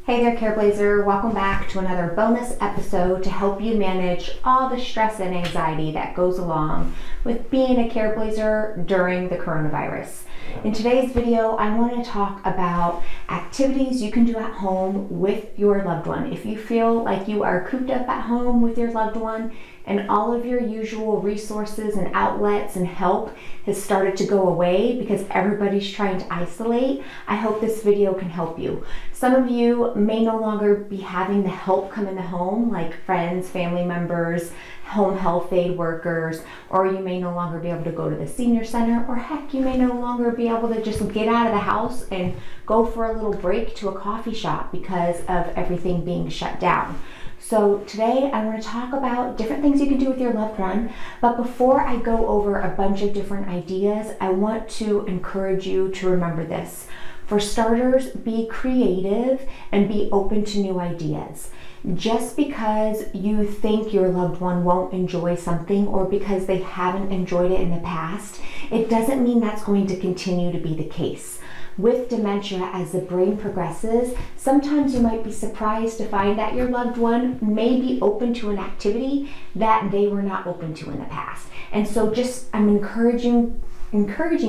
Hey there, Careblazer. Welcome back to another bonus episode to help you manage all the stress and anxiety that goes along with being a Careblazer during the coronavirus. In today's video, I want to talk about activities you can do at home with your loved one. If you feel like you are cooped up at home with your loved one and all of your usual resources and outlets and help has started to go away because everybody's trying to isolate, I hope this video can help you. Some of you may no longer be having the help come in the home, like friends, family members, home health aid workers, or you may no longer be able to go to the senior center, or heck, you may no longer be able to just get out of the house and go for a little break to a coffee shop because of everything being shut down. So today I want to talk about different things you can do with your loved one, but before I go over a bunch of different ideas, I want to encourage you to remember this. For starters, be creative and be open to new ideas. Just because you think your loved one won't enjoy something or because they haven't enjoyed it in the past, it doesn't mean that's going to continue to be the case. With dementia, as the brain progresses, sometimes you might be surprised to find that your loved one may be open to an activity that they were not open to in the past. And so I'm encouraging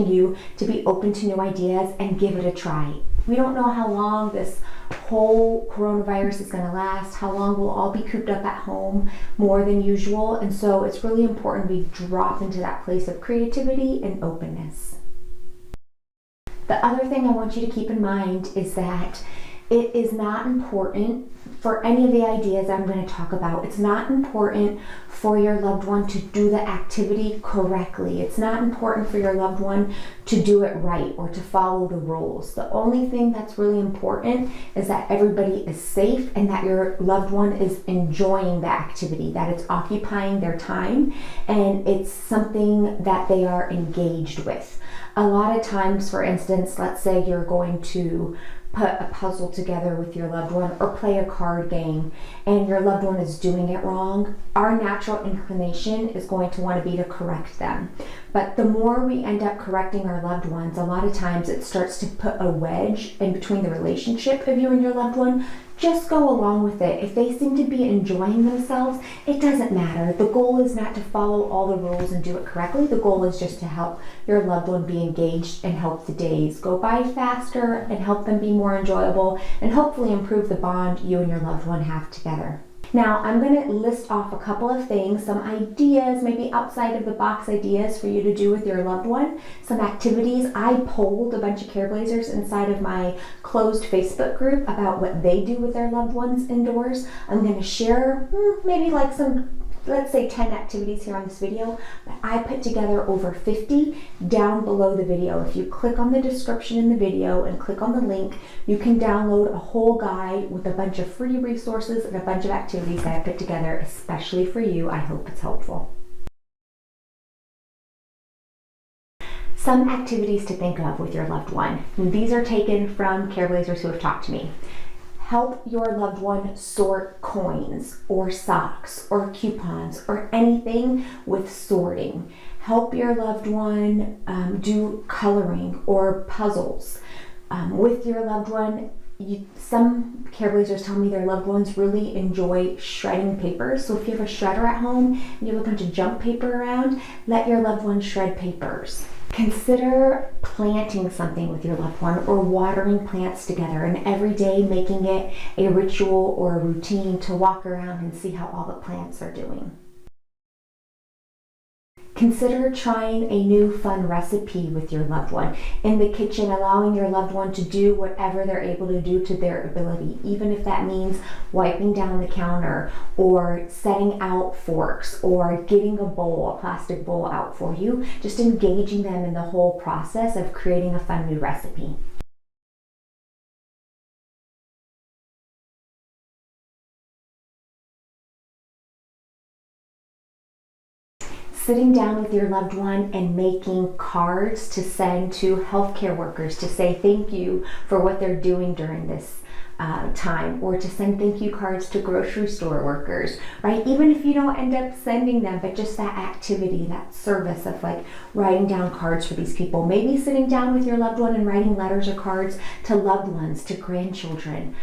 you to be open to new ideas and give it a try. We don't know how long this whole coronavirus is going to last, how long we'll all be cooped up at home more than usual, and so it's really important we drop into that place of creativity and openness. The other thing I want you to keep in mind is that it is not important for any of the ideas I'm going to talk about. It's not important for your loved one to do the activity correctly. It's not important for your loved one to do it right or to follow the rules. The only thing that's really important is that everybody is safe and that your loved one is enjoying the activity, that it's occupying their time and it's something that they are engaged with. A lot of times, for instance, let's say you're going to put a puzzle together with your loved one or play a card game and your loved one is doing it wrong, our natural inclination is going to want to be to correct them. But the more we end up correcting our loved ones, a lot of times it starts to put a wedge in between the relationship of you and your loved one. Just go along with it. If they seem to be enjoying themselves, it doesn't matter. The goal is not to follow all the rules and do it correctly. The goal is just to help your loved one be engaged and help the days go by faster and help them be more enjoyable and hopefully improve the bond you and your loved one have together. Now, I'm going to list off a couple of things, some ideas, maybe outside of the box ideas for you to do with your loved one, some activities. I polled a bunch of Careblazers inside of my closed Facebook group about what they do with their loved ones indoors. I'm going to share maybe like some, let's say 10 activities here on this video, but I put together over 50 down below the video. If you click on the description in the video and click on the link, you can download a whole guide with a bunch of free resources and a bunch of activities that I put together especially for you. I hope it's helpful. Some activities to think of with your loved one. These are taken from Careblazers who have talked to me. Help your loved one sort coins or socks or coupons or anything with sorting. Help your loved one do coloring or puzzles. With your loved one, some Careblazers tell me their loved ones really enjoy shredding papers. So if you have a shredder at home and you have a bunch of junk paper around, let your loved one shred papers. Consider planting something with your loved one or watering plants together and every day making it a ritual or a routine to walk around and see how all the plants are doing. Consider trying a new fun recipe with your loved one in the kitchen, allowing your loved one to do whatever they're able to do to their ability, even if that means wiping down the counter or setting out forks or getting a plastic bowl out for you, just engaging them in the whole process of creating a fun new recipe. Sitting down with your loved one and making cards to send to healthcare workers to say thank you for what they're doing during this time, or to send thank you cards to grocery store workers, right? Even if you don't end up sending them, but just that activity, that service of like writing down cards for these people, maybe sitting down with your loved one and writing letters or cards to loved ones, to grandchildren.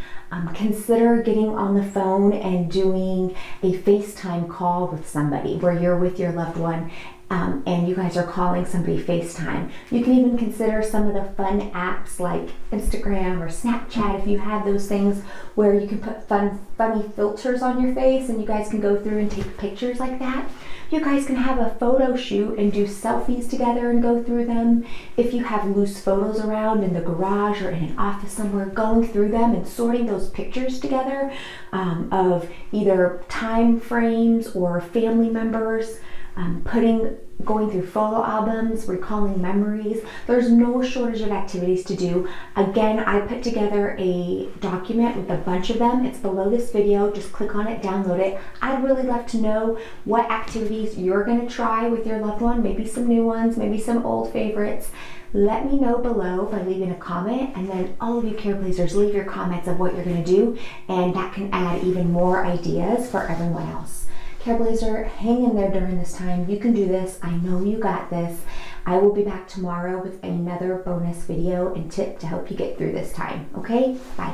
Consider getting on the phone and doing a FaceTime call with somebody where you're with your loved one and you guys are calling somebody FaceTime. You can even consider some of the fun apps like Instagram or Snapchat, if you have those things where you can put funny filters on your face and you guys can go through and take pictures like that. You guys can have a photo shoot and do selfies together and go through them. If you have loose photos around in the garage or in an office somewhere, going through them and sorting those pictures together of either time frames or family members, going through photo albums, recalling memories. There's no shortage of activities to do. Again, I put together a document with a bunch of them. It's below this video. Just click on it, download it. I'd really love to know what activities you're going to try with your loved one, maybe some new ones, maybe some old favorites. Let me know below by leaving a comment, and then all of you Careblazers, leave your comments of what you're going to do, and that can add even more ideas for everyone else. Careblazer, hang in there during this time. You can do this. I know you got this. I will be back tomorrow with another bonus video and tip to help you get through this time. Okay? Bye.